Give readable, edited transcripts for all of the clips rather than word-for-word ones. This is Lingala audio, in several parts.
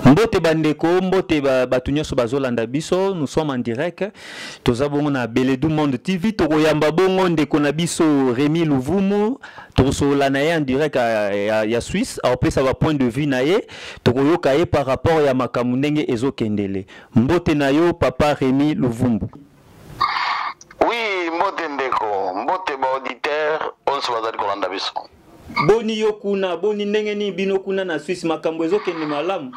Mbote bandeko, mbote batunyoso bazolanda biso, nous sommes en direct. Tozabongo na Beledou Monde TV, toko yamba bongo ndeko na biso Rémi Louvumu, toko lana ye en direct ya Suisse, a opé ça va point de vue na ye, toko yoka ye par rapport ya makamundenge ezo kendele. Mbote na yo papa Rémi Louvumu. Oui, mbote ndeko, mbote ba auditeur, on se bazali kolanda biso. Boni yokuna, boni ndenge ni bino kuna na Suisse makambo ezo kende malamu.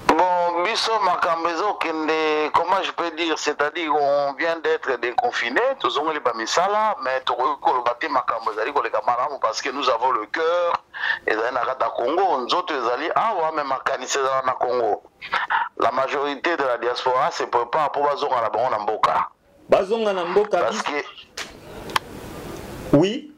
Bon, biso makambo ezo kende, comment je peux dire, c'est-à-dire on vient d'être déconfiné, tous on est pas misala, mais tout le bâti makambo ezali koleka malamu parce que nous avons le cœur ezali na kata Congo, nzoto ezali awa même makanisi ezali na Congo. La majorité de la diaspora se prépare pour bazonga na bango na mboka. Bazonga na mboka parce que oui.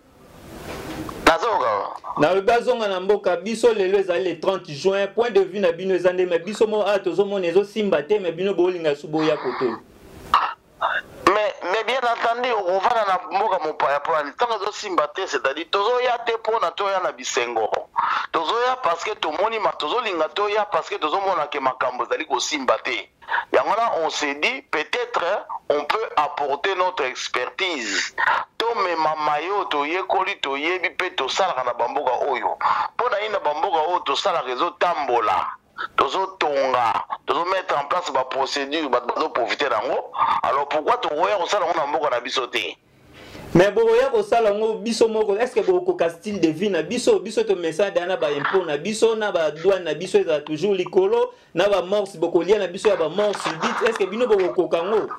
Na le bazonga na mboka biso lelo ezali le 30 juin, point de vue na bino ezande mais biso mo tozo ezo simba te mais bino bolinga suboya koto. Mais bien entendu, on va dans la mboka mopaya pour la tant que simba te, c'est-à-dire tozo ya te pona toya na bisengo. Tozo ya parce que to moni ma tozo linga toya parce que tozo mona ke makambo zali ko simba te. Yangona on s'est dit peut-être on peut apporter notre expertise. Mais mamayo to yekoli to yebi pe to sala na bamboka oyo pona ina bamboka oyo to sala réseau tambola tozo tonga tozo mettre en place ba procédure ba bazo profiter dango. Alors pourquoi to roya ko sala na mboka na biso te? Mais boya ko sala ngo biso moko est-ce que boko ka style de vie na biso to message na ba impôt na biso na ba douane na biso za toujours likolo na ba morse boko lia na biso ya ba morse dit est-ce que bino boko kango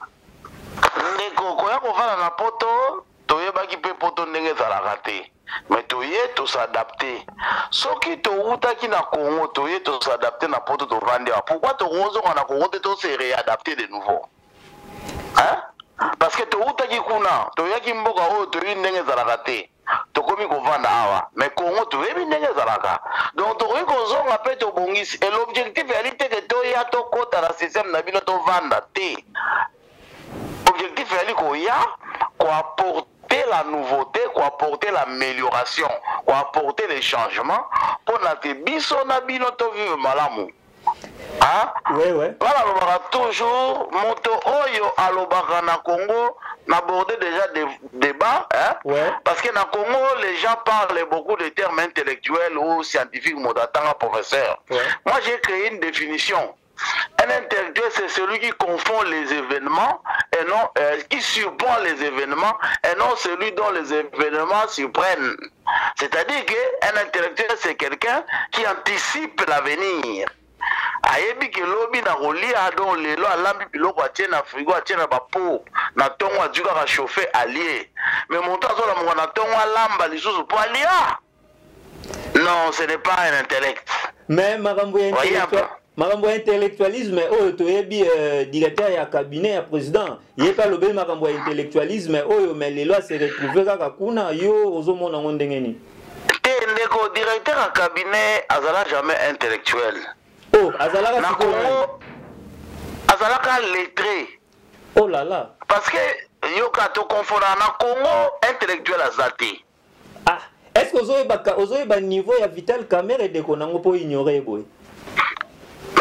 ndeko ko ya ko vala na poto toyebaki pe poto ndenge ezalaka te mais toye s'adapter soki toutaki na Congo toye s'adapter na poto tovandi pourquoi tozonga na Congo te se réadapter de nouveau hein parce que toutaki kuna toyaki mboka oyo toyi ndenge ezalaka te tokomi kovanda awa mais Congo toyebi ndenge ezalaka donc tokoki kozonga pe tobongisi et l'objectif yali te ke toya tokota na système na bino tovanda te. L'objectif est quoi apporter la nouveauté, quoi apporter l'amélioration, quoi apporter les changements pour que biso na bino to vivre malamu. Hein? Oui, oui. Voilà, toujours moto oyo alobaka na Congo n'aborder déjà des débats, hein? Ouais. Parce que na Congo les gens parlent beaucoup de termes intellectuels ou scientifiques, modatanga professeur. Ouais. Moi j'ai créé une définition. Un intellectuel, c'est celui qui confond les événements et non qui surprend les événements et non celui dont les événements surprennent. C'est-à-dire qu'un intellectuel, c'est quelqu'un qui anticipe l'avenir. Ayebi ke lobi na rolia don lelo alambi biloko atie na frigo atie na bapo na tongo ajuka ka chauffer allié. Mais mon temps la mo na tongo alamba lisusu po alia. Non, ce n'est pas un intellect. Mais makambo intellectuel. Makambo intellectualisme oyo toyebi directeur ya cabinet ya président yepa lobeli makambo intellectualisme oyo mais lelo se retrouver kaka kuna yo ozomona ngo ndengeni te ndeko directeur ya cabinet azala jamais intellectuel. Oh azalaka na Congo azalaka lettré. Oh là là parce que yo ka to confondre na Congo intellectuel azate. Ah est-ce que ozoyeba niveau ya Vital Kamerhe de konango po ignorer boy.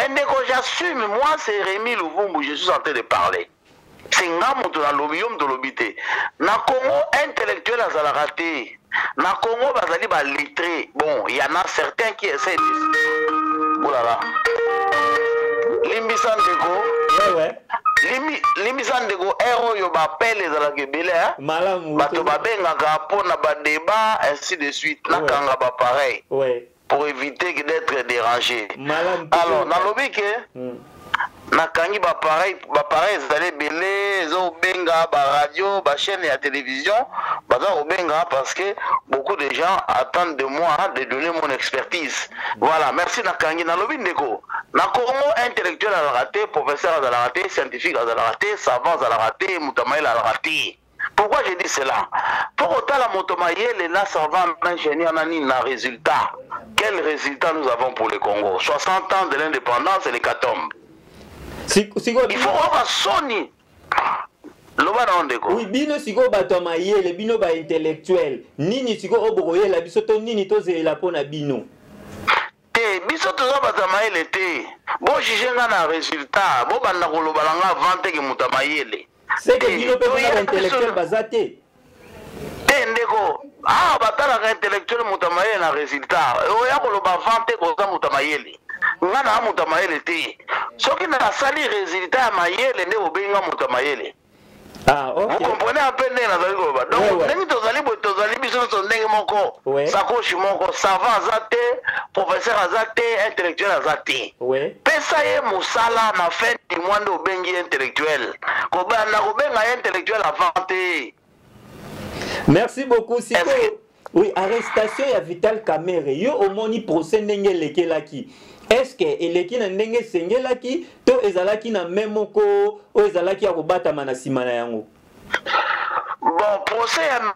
Mais quand j'assume, moi c'est Rémi Louvumu, je suis en train de parler. C'est Ngamo de la lobium de l'obité. Na Congo intellectuel à Zalaraté. Na Congo bazali ba lettré. Bon, il y en a certains qui essaient de... Oh là là. Limbisan Dego. Ouais ouais. Limbisan Dego, héros yo ba pelle les alakebele. Malamu. Bato ba benga ka po na ba débat ainsi de suite. Na kanga ba pareil. Ouais. Pour éviter d'être dérangé. Malade. Alors, dans le bique, nakangi ba pareil zale belé, zo benga ba radio, ba chaîne et la télévision, baza benga parce que beaucoup de gens attendent de moi de donner mon expertise. Voilà, merci nakangi na lobi ndeko. Na Congo intellectuel à la raté, professeur à la raté, scientifique à la raté, savant à la raté, moutamaïl à la raté. Pourquoi je dis cela? Pour autant, la motomaïel est là, servant ingénieur, n'a résultat. Quel résultat nous avons pour le Congo? 60 ans de l'indépendance et les catombes. Il faut voir Sony. Oui, bino siko bato maïel, bino ba intellectuel. Nini siko oboye la biso to nini to ze la pona bino. Biso biso toza bata mayele te bo juge nga na résultat bo banda kolobala nga vante ke muta mayele c'est que bino pe na intellectuel bazate te ndeko batalaka intellectuel muta mayele na résultat oya koloba vante koza muta mayele nga na muta mayele te soki na sali résultat ya mayele nde obenga muta mayele. Ok. Vous comprenez un peu donc tozali biso nyonso ndenge moko sakoshi moko savant aza te professeur aza te intellectuel aza te pesa ye mosala na fin du mois nde obengi intellectuel kobanda kobenga ye intellectuel avant te. Merci beaucoup sikoyo. Oui, arrestation ya Vital Kamerhe yo omoni procès ndenge lekelaki. Est-ce que eleki na ndenge sengelaki to ezalaki na memoko o ezalaki ya kobatama na nsima na yango? Bon, procès ya M.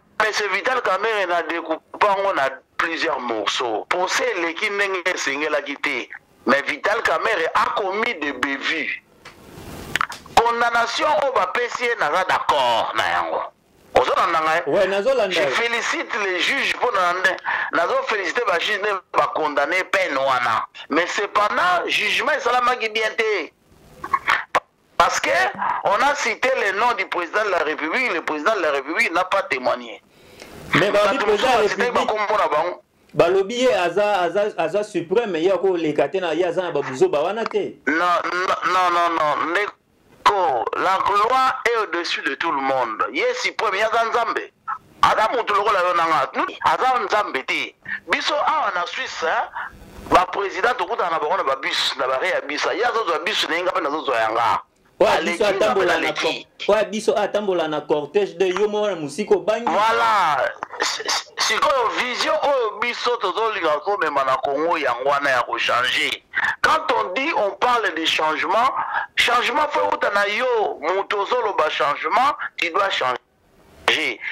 Vital Kamerhe na découpango na plusieurs morceaux. Procès eleki ndenge sengelaki te, mais Vital Kamerhe a commis de bévues. Condamnation o bapesi ye naza d'accord na yango. Je félicite les juges pour nous féliciter les juges pour condamner peine. Mais cependant, jugement est bien. Parce qu'on a cité le nom du président de la République, le président de la République n'a pas témoigné. Mais le président de la République, balobi aza suprême, il y a les katena yaza babuzo bawanate. Non. La loi est au-dessus de tout le monde. Yes, suprême, yaza nzambe. Adam mutuloko la yonanga. Aza nzambe te. Biso en Suisse, ba président tokuta na bango na ba bus na ba ya bisa. Yaza zo bus nenga pe na zo yanga. Biso atambola na cortège de yomo na musiko bangi. Voilà. Sikoyo vision o biso tozolinga ko mema na Congo yangwana ya ko changer. Quand on dit on parle de changement, changement faut utana yo mutozolo ba changement, tu dois changer.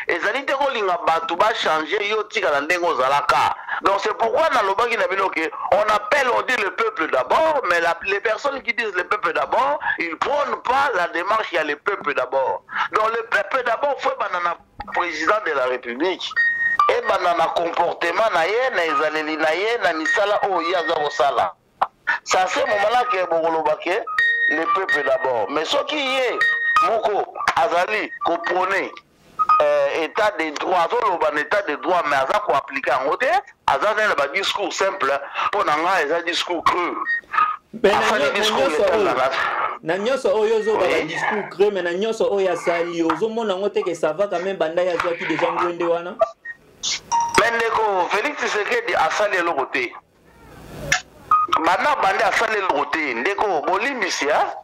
Ezali te kolinga batu ba changer yo tika na ndengo zalaka. Donc c'est pourquoi dans le bagi na biloke on appelle, on dit le peuple d'abord, mais les personnes qui disent le peuple d'abord, ils prônent pas la démarche, il y a le peuple d'abord. Donc le peuple d'abord faut banana président de la République. Et banana comportement na ye na ezaleli na ye na misala o yaza osala. Ça c'est moment là que bongolobake le peuple d'abord. Mais ce qui est moko azali ko prôner état de droit, état de droit, mais ça pour appliquer en côté, ça c'est un discours simple pour n'avoir un discours creux. Mais nanyoso oyozo ba discours creux, mais nanyoso oya sali ozo mona ngote que ça va quand même banda ya qui déjà ngwende wana. Mais ndeko Félix Tshisekedi a sali le côté. Maintenant banda a sali le côté, ndeko bolimbisia.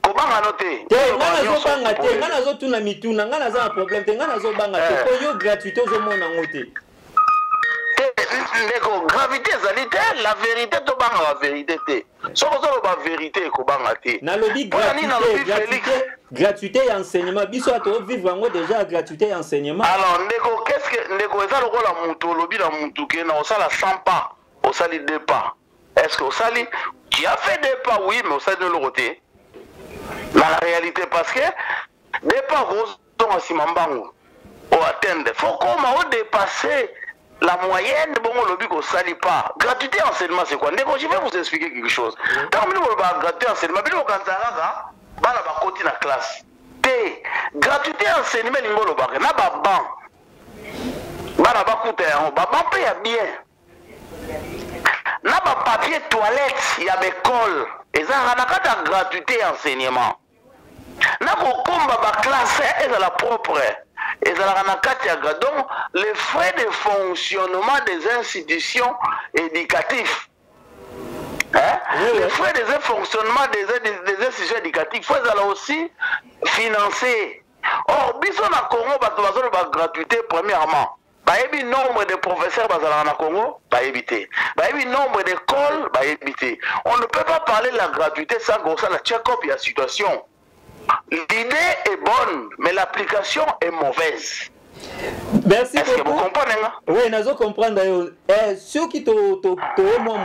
Kobanga noté. Ngana zo banga te, ngana zo tuna mituna, ngana za problème te, ngana zo banga te, ko yo gratuité zo mona ngote. Ndeko gravité zalité, la vérité to banga la vérité te. Soko zo ba vérité ko banga te. Na lobi gratuité et enseignement, biso ato vivre ngo déjà gratuité et enseignement. Alors ndeko qu'est-ce que ndeko eza lokola mutu lobi na mutu ke na osala 100 pas, osali 2 pas. Est-ce que osali qui a fait 2 pas oui, mais osali de l'autre côté. Dans la réalité, parce que des pas gros en Simambango ou atteindre, faut qu'on dépasser la moyenne de bon lobby qu'on salit pas. Gratuité enseignement c'est quoi? Je vais vous expliquer quelque chose. Quand on dit gratuité enseignement, mais quand on va côté la classe. Gratuité enseignement l'ingolo barre, na ba ban. Ba coûte ba paye bien. Na ba papier toilette, il y a des cols. Et ça a une gratuité enseignement. Na kokomba ba classe est la propre. Et ça a donc les frais de fonctionnement des institutions éducatives. Les frais de fonctionnement des institutions éducatives, il faut aussi financer. Or, biso na Congo ba gratuité premièrement. Baébi nombre de professeurs dans Congo, éviter. Baébi nombre d'écoles, éviter. On ne peut pas parler de la gratuité sans qu'on la check-up et la situation. L'idée est bonne, mais l'application est mauvaise. Merci. Est-ce que vous comprenez? Oui, nous comprenons. Ceux qui te moi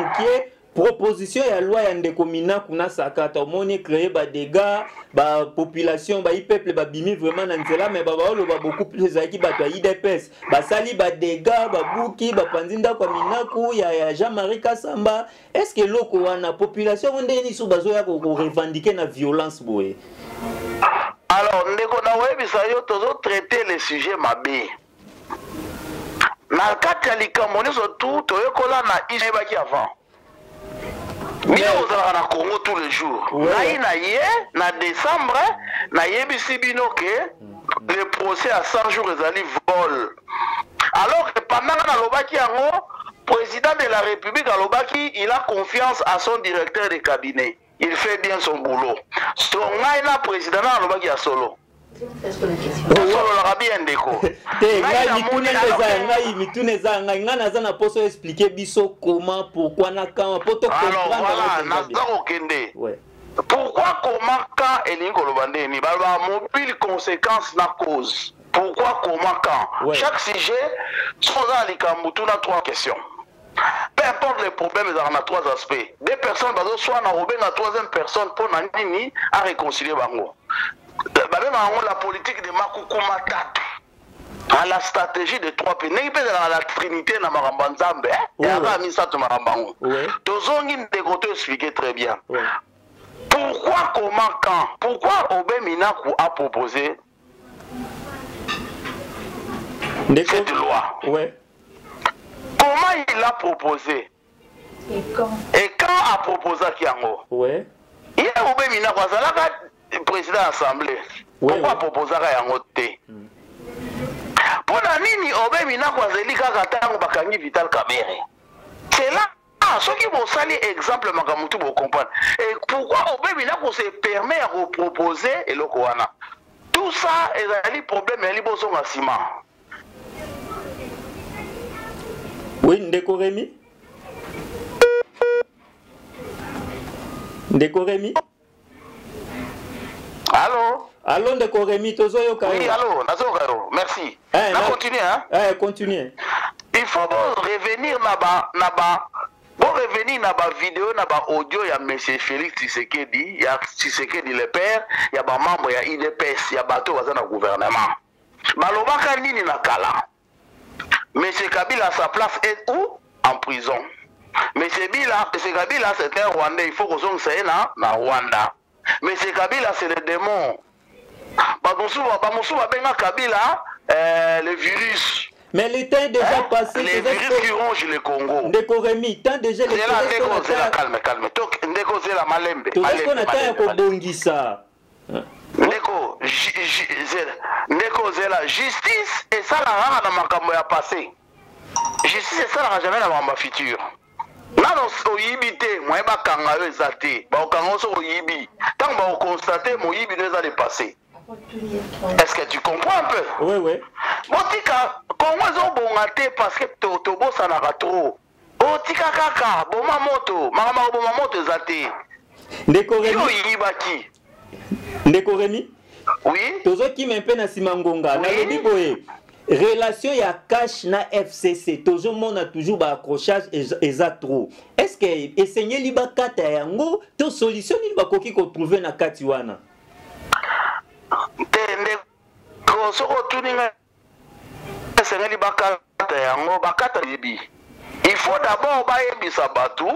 proposition ya loi ya ndeko Minaku na sakata omoni créer ba dégâts ba population ba peuple ba bimi vraiment na nzela mais ba olo ba beaucoup plus ezaki bato ya IDPS ba sali ba dégâts ba buki ba panzinda kwa Minaku ya Jean-Marie Kasamba. Est-ce que loko wana population ndeni so bazoya ko revendiquer na violence boye? Alors ndeko na webisa yo tozo traiter les sujets mabe na kati ya likambo nyonso tu toyekola na isebaki avant Mino ozalaka na Congo tous les jours. Na ye na décembre na yebisi bino que le procès à 100 jours ezali vol. Alors que pendant na lobaki yango président de la République alobaki il a confiance à son directeur de cabinet. Il fait bien son boulot. So ngai na président na lobaki ya solo. Solo la bien ndeko. Ngai poso expliquer biso comment pourquoi na quand poto comprendre. Alors voilà, pourquoi comment quand elingo lobande ni ba mobile conséquence na cause. Pourquoi comment quand. Chaque sujet sont dans les kambutu na 3 questions. Peu importe les problèmes, il y a 3 aspects. Des personnes soit na robé na 3e personne pour nani à réconcilier bango. La politique de Makukuma Tatu à la stratégie de 3 pays. N'est pas la trinité na Marambanzambe. Et à Misa to Marambango. Tozongi Ndekoto expliquer très bien. Pourquoi, comment, quand? Pourquoi Obé Minaku a proposé cette loi? Comment il a proposé? Et quand a proposé Kiango? Il y a Obé Minaku président de l'Assemblée. Pourquoi proposer à Yangote? Pour la nini, Obé Minaku azeli kaka tango bakangi Vital Kamerhe. C'est là, ceux qui vont salir exemple, Makamutu vont comprendre. Et pourquoi Obé Minaku se permet à reproposer et le Koana? Tout ça est un problème, mais il y a un ciment. Oui, Ndeko Rémi? Ndeko Rémi? Allô? Allô, Ndeko Rémi, tozoyo karo. Oui, allô, nazo karo. Merci. On continue, hein? Continue. Il faut revenir na ba vidéo na ba audio ya monsieur Félix Tshisekedi, ya Tshisekedi le père, ya ba membre ya IDPS, ya bato baza na gouvernement. Balobaka nini na kala? Monsieur Kabila à sa place est où? En prison. Monsieur Kabila c'est un Rwandais, il faut qu'on s'en na Rwanda. Mais c'est Kabila, c'est le démon. Bamoussouba benga Kabila, le virus. Mais le temps est déjà passé. Les virus qui rongent le Congo. Ndeko Rémi, tant déjà les Ndeko Zela, calme. Ndeko Zela Malembe. Ndeko Zela, justice et ça la rara na makambo ya passé. Justice et ça la jamais na mamba futur. Nano oyibité, moi ba kanga yo ezate, ba okanga so oyibi. Tant ba constater mo yibi no ezale passé. Est-ce que tu comprends un peu? Oui. Motika, Congo zo bongate parce que to bossa na trop. Otika kaka, boma moto, mama boma moto ezate. Ndeko Rémi. Yo yibaki. Ndeko Rémi? Oui. Tozo ki mempe na simangonga, na lobi boye. Relation ya cash na FCC toujours monde a toujours ba accrochage eza trop. Est-ce que essayer liba kata yango to solution ni ba koki ko trouver na kati wana? Tende ko soko tuninga essayer liba kata yango ba kata libi. Il faut d'abord ba yebisa batu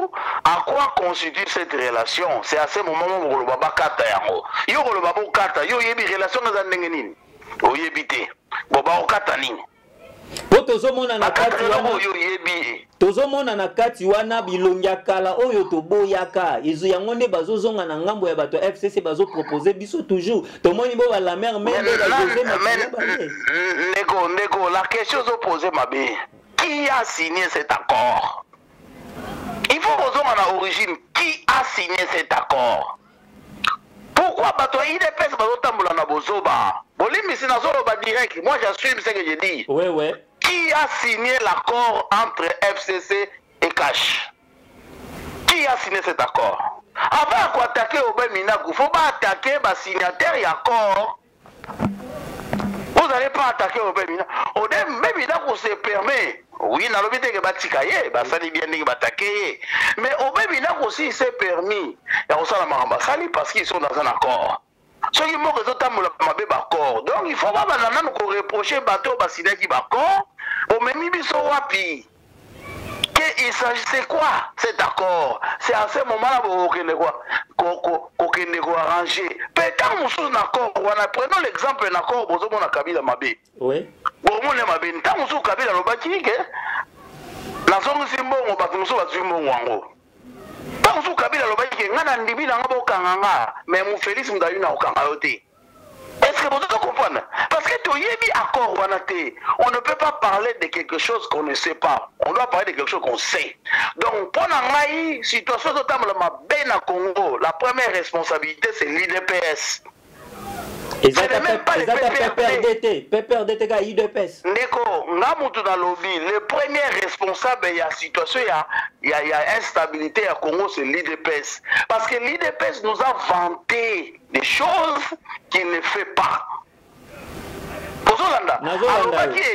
à quoi constitue cette relation. C'est à ce moment où on ba kata yango. Yo ko ba kata yo yebi relation za ndenge nini? Oyebite. Boba okata nini? Po tozomona na kati wana tozomona na kati wana bilongia kala oyo toboyaka izo yango nde bazozonga na ngambo ya bato FCC bazo proposer biso toujours tomoni bo ba la mère même Ndeko la question se poser mabe qui a signé cet accord? Il fautozonga na origine qui a signé cet accord? Pourquoi bato IDPS bazotambola na bozoba? Bolimi sinazoloba direct. Moi j'assume ce que je dis. Ouais. Qui a signé l'accord entre FCC et Cash? Qui a signé cet accord? Avant d'attaquer Obé Minaku, il ne faut pas attaquer le signataire et l'accord. Vous n'allez pas attaquer Obemina. Obemina qu'on se permet. Oui, n'a l'obité que batikaye, ça dit bien que bataquer. Mais Obemina aussi s'est permis. Et on s'en a marre, parce qu'ils sont dans un accord. Ceux qui m'ont d'accord. Donc il faut pas nous reprocher bateau basina qui d'accord. Au même biso wapi. Il s'agissait quoi cet accord? C'est à ce moment-là qu'on est arrangé. Peut-être nous sommes d'accord. Prenons l'exemple d'un accord pour mon Kabila Mabé. Oui. Bon, mon Mabé, tant nous sommes Kabila Lobaki, la zone Simbo, on va nous sommes tant nous Kabila Lobaki, on a ndibi dans le Kanganga, mais mon Félix Mdayuna au Kangayote. Est-ce que vous comprenez? Parce que tu as accord, on ne peut pas parler de quelque chose qu'on ne sait pas. On doit parler de quelque chose qu'on sait. Donc, pendant la situation de la Congo, la première responsabilité, c'est l'IDPS. Ce n'est même pas les PPRDT. PPRDT, l'IDPS. Le premier responsable de la situation, il y a instabilité à Congo, c'est l'IDPS. Parce que l'IDPS nous a vanté des choses qu'il ne fait pas.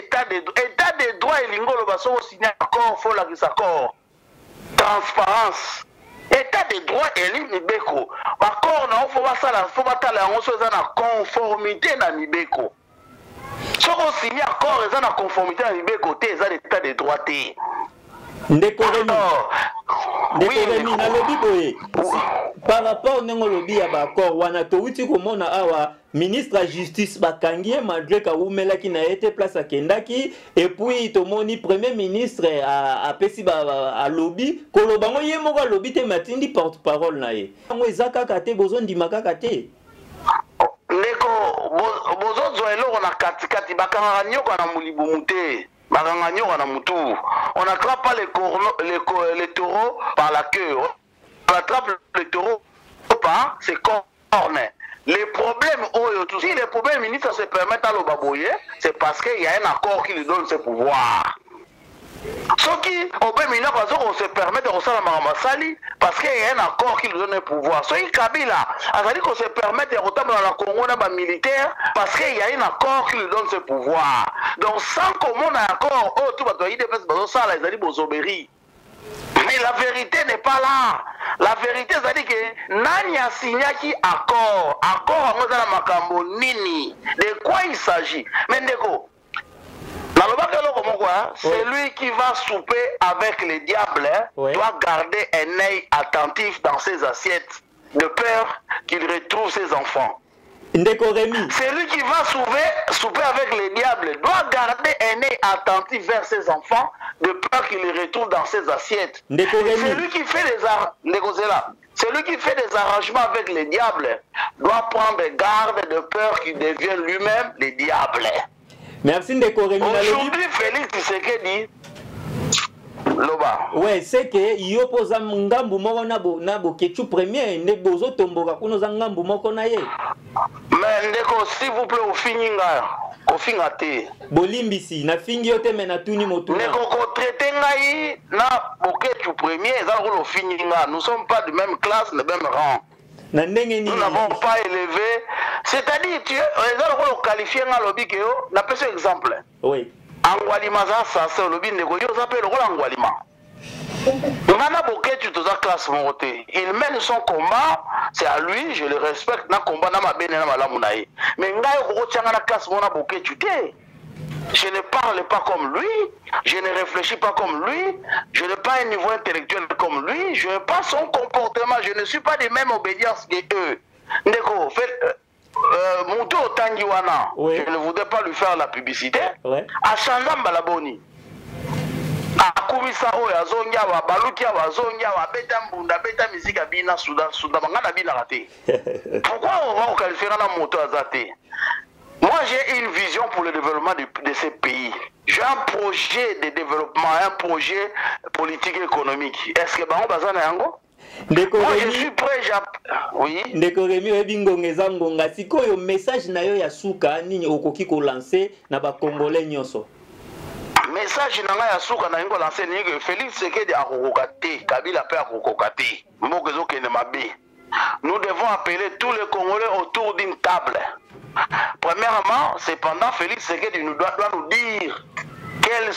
État de droit et l'ingolo baso signé accord, faut la accord. Transparence. État de droit et l'Ibeko. Accord, il faut pas conformité dans l'Ibeko. Si on signe accord, ils ont la conformité dans l'Ibeko, ils ont l'état de droit. Ndekoremi na lobi boye par rapport au lobby ya bakor wana touti komona awa ministre de justice bakangi malgré ka umela ki na été place à Kendaki et puis tomoni premier ministre a pesi ba lobby kolobango ye moko lobby te matindi porte parole na ye ngo ezaka kate bozo ndima kaka te ndeko bozo zo eloko na katikati bakanga nyoko na mulibu mute. On n'attrape pas les taureaux par la queue. On attrape les taureaux par ses cornes. Les problèmes, si les problèmes ministres se permettent à l'Obaboye, c'est parce qu'il y a un accord qui lui donne ses pouvoirs. Ce qui, on se permet de recevoir Maramasali parce qu'il y a un accord qui lui donne le pouvoir. Ce qui, Kabila, on se permet de recevoir dans la Congo militaire parce qu'il y a un accord qui lui donne ce pouvoir. Donc, sans qu'on ait un accord, tout va être fait. Mais la vérité n'est pas là. La vérité, c'est que Nani a signé qui accord. Accord, on a la Makambo Nini. De quoi il s'agit? Mais Ndeko, celui qui va souper avec les diables doit garder un œil attentif dans ses assiettes de peur qu'il retrouve ses enfants. Celui qui va souper avec les diables doit garder un œil attentif vers ses enfants de peur qu'il les retrouve dans ses assiettes. Celui qui fait des arrangements avec les diables doit prendre garde de peur qu'il devienne lui-même les diables. Merci Ndekoremi. Aujourd'hui, Félix Tshisekedi Loba. Ouais, c'est que yo posa ngambu moko na bo kechu premier ne bozo tomboka kuno za ngambu moko na ye. Mais ndeko s'il vous plaît au finga te. Bolimbisi na fingi yo te mena tuni motu. Ndeko ko traiter ngai na bo kechu premier za ko finga. Nous sommes pas de même classe, de même rang. Nous n'avons pas élevé. C'est-à-dire, tu es qualifié dans le lobby, n'a pas ce exemple. Oui. Angwalima, ça, c'est le lobby, on s'appelle Angwalima. Il mène son combat, c'est à lui, je le respecte, na combat na ma bene na malamunaï. Mais je ne parle pas comme lui, je ne réfléchis pas comme lui, je n'ai pas un niveau intellectuel comme lui, je n'ai pas son comportement, je ne suis pas de même obédience que eux. Ndeko, Mouto Tangiwana, je ne voudrais pas lui faire la publicité. À Chandam Balaboni. À Koumissa Oya Zonyawa, Balukiawa, Zonyawa, Beta Mbunda, Beta Mizika Bina, Soudan, Mangana Bina Raté. Pourquoi on va qualifier la moto Azate? Moi, j'ai une vision pour le développement de ces pays. J'ai un projet de développement, un projet politique et économique. Est-ce que Bango Bazana Yango? Moi, je suis prêt, oui. Ndekoremi Ebingonge Zangonga, si quoi message na yo ya suka nini okoki ko lancer na ba Congolais nyonso. Message na ya suka na ngo lancer ni que Félix Tshisekedi akokokate, Kabila pe akokokate. Mbokezo kene mabe. Nous devons appeler tous les Congolais autour d'une table. Premièrement, cependant, Félix Tshisekedi doit nous dire quel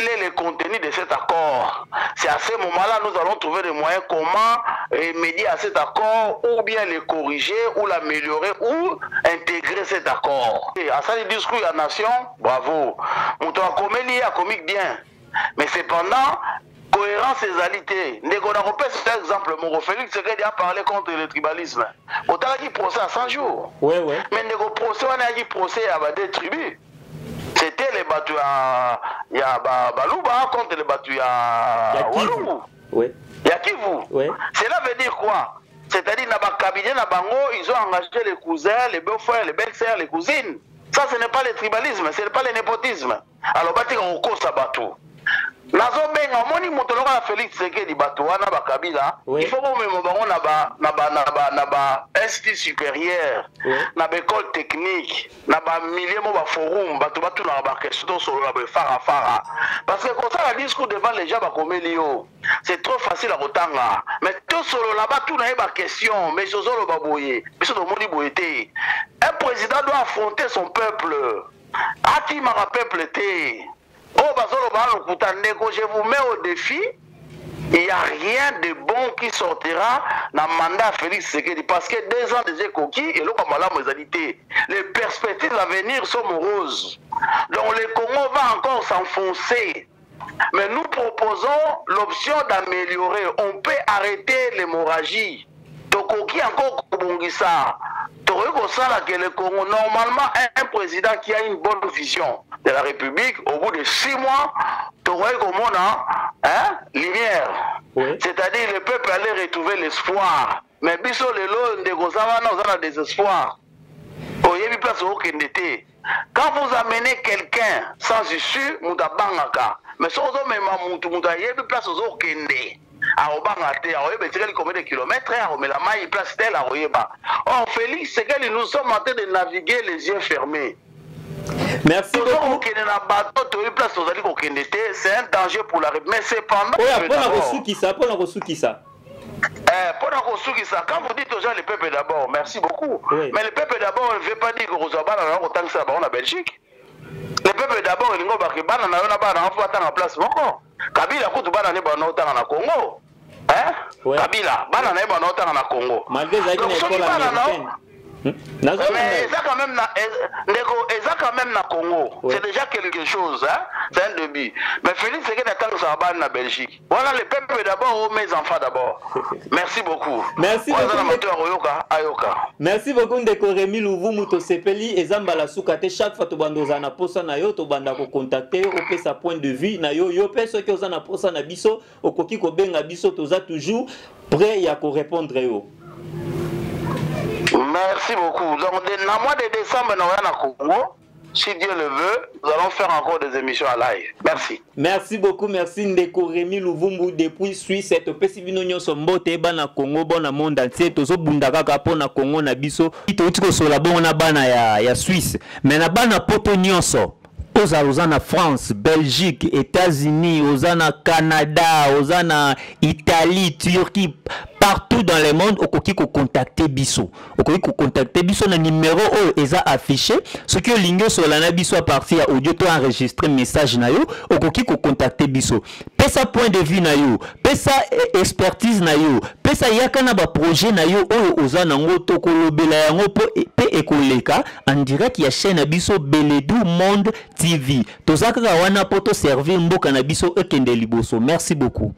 est le contenu de cet accord. C'est à ce moment-là nous allons trouver des moyens comment remédier à cet accord, ou bien le corriger, ou l'améliorer, ou intégrer cet accord. Et à ça, le discours de la nation, bravo. Mouton a commis bien. Mais cependant, cohérence et égalité. Ndeko na repère cet exemple, mon Félix Tshisekedi a parlé contre le tribalisme. Autant qu'il procès à 100 jours. Ouais, ouais. Mais Ndeko procès, on a dit procès à des tribus. C'était les battus à Baluba contre les battus à Walou. Oui. Yakivu. Oui. Cela veut dire quoi? C'est-à-dire, dans le cabinet, ils ont engagé les cousins, les beaux-frères, les belles-sœurs, les cousines. Ça, ce n'est pas le tribalisme, ce n'est pas le népotisme. Alors, on cause ça bateau. Nazobenga moni motoloka na Félix Tshisekedi bato wana bakabila il faut que même bango na ba institut supérieur na ba école technique na ba milieu mo ba forum bato na ba question solo la ba fara parce que comme ça la discours devant les gens ba komeli yo c'est trop facile à rotanga mais tout solo là ba tout na ba question mais sozolo ba boye biso do moni boyete un président doit affronter son peuple ati ma peuple té. Oh, je vous mets au défi. Il n'y a rien de bon qui sortira dans le mandat Félix Tshisekedi. Parce que 2 ans déjà coquilles et les perspectives de l'avenir sont moroses. Donc le Congo va encore s'enfoncer. Mais nous proposons l'option d'améliorer. On peut arrêter l'hémorragie. Tokoki encore Kobongisa. Que le Congo, normalement, un président qui a une bonne vision de la République, au bout de 6 mois, tu aurais comme lumière. Oui. C'est-à-dire le peuple allait retrouver l'espoir. Mais biso lelo ndegozama on a désespoir. Quand vous amenez quelqu'un sans issue, mudabangaka. Mais si vous avez un place aux kende. Combien de kilomètres, la maille place telle à Oyeba. Or, Félix, c'est que nous sommes en train de naviguer les yeux fermés. Merci beaucoup. C'est un danger pour la République. Mais cependant. Quand vous dites aux gens le peuple d'abord, merci beaucoup. Oui. Mais le peuple d'abord ne veut pas dire que vous avez autant que ça en Belgique. Le peuple d'abord, il y a place. Kabila kutu bana ne bana otanga na Congo. Hein? Kabila bana ne bana otanga na Congo. Malgré ça qui n'est pas la mais ça quand même na Congo. C'est déjà quelque chose, hein? C'est un début. Mais Félix Tshisekedi attend ça va na Belgique. Voilà le peuple d'abord, mes enfants d'abord. Merci beaucoup. Merci beaucoup. Merci beaucoup Ndeko Rémi Luvumu to sepeli ezambala sukate chaque fois to bandoza na posa na yo to banda ko contacter au pe sa point de vue na yo yo pe so ki oza na posa na biso okoki ko benga biso toza toujours prêt ya ko répondre yo. Merci beaucoup. Donc, dans le mois de décembre, nous allons à Congo. Si Dieu le veut, nous allons faire encore des émissions à live. Merci. Merci beaucoup. Merci Ndeko Rémi Luvumbu depuis Suisse. Cette pesivino nyonso mbote bana Congo bona monde entier. Tozo bundaka kapo na Congo na biso. Ito utiko sola bona bana ya Suisse. Mais na bana poto nyonso. Ozana France, Belgique, États-Unis, Ozana Canada, Ozana Italie, Turquie, partout dans le monde, okoki ko contacter biso. Okoki ko contacter biso na numéro eza affiché. Ce que lingo sur la biso à partir à audio to enregistrer message na yo, okoki ko contacter biso. Pesa point de vue na yo, pesa expertise na yo, pesa yaka na ba projet na yo ozana ngo to kolobela yango pe ekoleka en direct ya chaîne na biso Beledu Monde TV. Tozaka wana poto servir mboka na biso ekende liboso. Merci beaucoup.